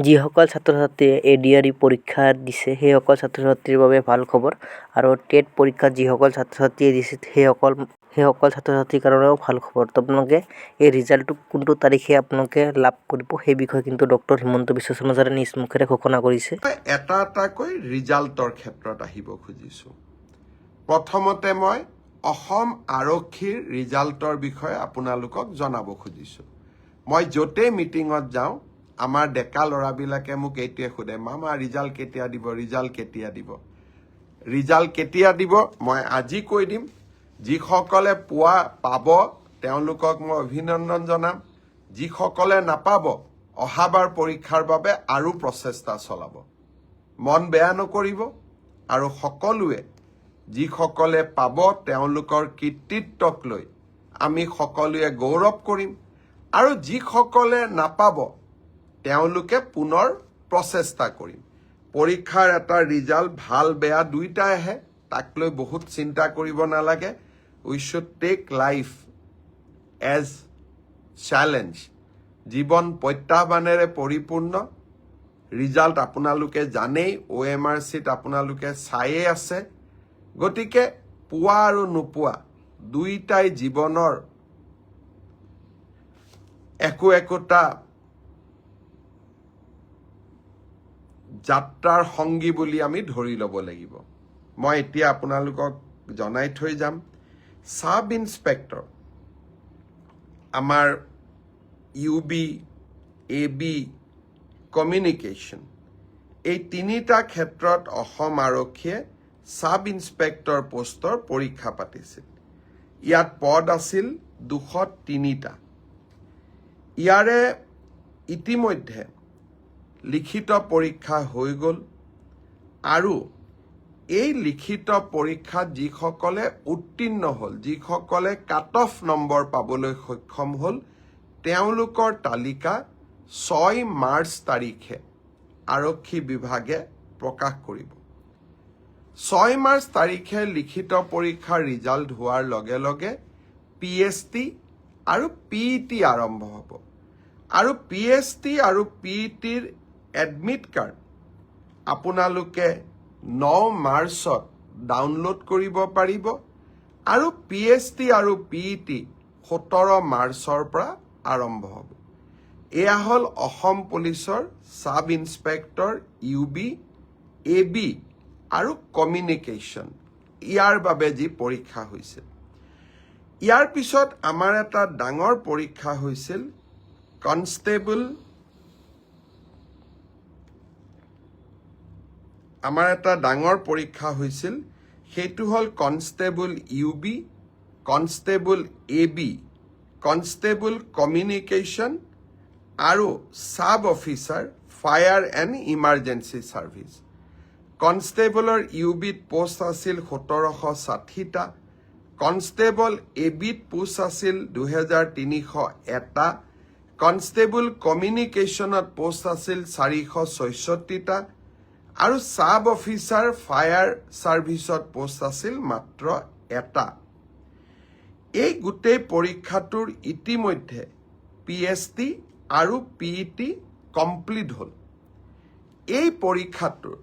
যিসকল ছাত্ৰ ছাত্ৰীয়ে ADRE পৰীক্ষা দিছে সেইসকল ছাত্ৰ ছাত্ৰীৰ বাবে ভাল খবৰ আৰু টেট পৰীক্ষাত যিসকল ছাত্ৰ ছাত্ৰীয়ে দিছে সেইসকল ছাত্ৰ ছাত্ৰীৰ কাৰণেও ভাল খবৰ। তো আপোনালোকে এই ৰিজাল্টটো কোনটো তাৰিখে আপোনালোকে লাভ কৰিব সেই বিষয়ে কিন্তু ডক্টৰ হিমন্ত বিশ্ব শৰ্মাৰে নিজ মুখেৰে ঘোষণা কৰিছে। এটা এটাকৈ ৰিজাল্টৰ ক্ষেত্ৰত আহিব খুজিছোঁ। প্ৰথমতে মই অসম আৰক্ষীৰ ৰিজাল্টৰ বিষয়ে আপোনালোকক জনাব খুজিছোঁ। মই য'তেই মিটিঙত যাওঁ আমাৰ ডেকা ল'ৰাবিলাকে মোক এইটোৱে সোধে, মামা ৰিজাল্ট কেতিয়া দিব, ৰিজাল্ট কেতিয়া দিব। ৰিজাল্ট কেতিয়া দিব মই আজি কৈ দিম। যিসকলে পাব তেওঁলোকক মই অভিনন্দন জনাম। যিসকলে নাপাব অহাবাৰ পৰীক্ষাৰ বাবে আৰু প্ৰচেষ্টা চলাব। মন বেয়া নকৰিব আৰু সকলোৱে যিসকলে পাব তেওঁলোকৰ কৃতিত্বক লৈ আমি সকলোৱে গৌৰৱ কৰিম আৰু যিসকলে নাপাব তেওঁলোকে পুনৰ প্ৰচেষ্টা কৰিম। পৰীক্ষাৰ এটা ৰিজাল্ট ভাল বেয়া দুইটাই আহে, তাক লৈ বহুত চিন্তা কৰিব নালাগে। We should take life as challenge. জীৱন প্ৰত্যাহ্বানেৰে পৰিপূৰ্ণ। ৰিজাল্ট আপোনালোকে জানেই, OMRCত আপোনালোকে চায়ে আছে। গতিকে পোৱা আৰু নোপোৱা দুইটাই জীৱনৰ একোটা যাত্ৰাৰ সংগী বুলি আমি ধৰি ল'ব লাগিব। মই এতিয়া আপোনালোকক জনাই থৈ যাম, সাব ইন্সপেক্টৰ আমাৰ UB, AB, কমিউনিকেশ্যন এই তিনিটা ক্ষেত্ৰত অসম আৰক্ষীয়ে সাব ইন্সপেক্টৰ পোষ্টৰ পৰীক্ষা পাতিছিল। ইয়াত পদ আছিল 203টা। ইয়াৰে ইতিমধ্যে লিখিত পৰীক্ষা হৈ গ'ল আৰু এই লিখিত পৰীক্ষাত যিসকলে উত্তীৰ্ণ হ'ল, যিসকলে কাট অফ নম্বৰ পাবলৈ সক্ষম হ'ল, তেওঁলোকৰ তালিকা 6 মাৰ্চ তাৰিখে আৰক্ষী বিভাগে প্ৰকাশ কৰিব। 6 মাৰ্চ তাৰিখে লিখিত পৰীক্ষাৰ ৰিজাল্ট হোৱাৰ লগে লগে PST আৰু PET আৰম্ভ হ'ব আৰু PST আৰু PETৰ এডমিট কাৰ্ড আপোনালোকে 9 মাৰ্চত ডাউনলোড কৰিব পাৰিব আৰু PST আৰু PET 17 মাৰ্চৰ পৰা আৰম্ভ হ'ব। এয়া হ'ল অসম পুলিচৰ সাব ইন্সপেক্টৰ UB, AB আৰু কমিউনিকেশ্যন ইয়াৰ বাবে যি পৰীক্ষা হৈছিল। ইয়াৰ পিছত আমাৰ এটা ডাঙৰ পৰীক্ষা হৈছিল কনষ্টেবল। সেইটো হ'ল constable UB, constable AB, constable communication আৰু sub officer fire and emergency service. কনষ্টেবলৰ UBত পোষ্ট আছিল 1760টা, কনষ্টেবল ABত পোষ্ট আছিল 2301টা, কনষ্টেবল কমিউনিকেশ্যনত পোষ্ট আছিল 466টা আৰু সাব অফিচাৰ ফায়াৰ ছাৰ্ভিচত পোষ্ট আছিল মাত্ৰ 1টা। এই গোটেই পৰীক্ষাটোৰ ইতিমধ্যে PST আৰু PET কমপ্লিট হ'ল। এই পৰীক্ষাটোৰ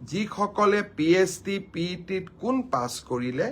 যিসকলে PST, PETত পাছ কৰিলে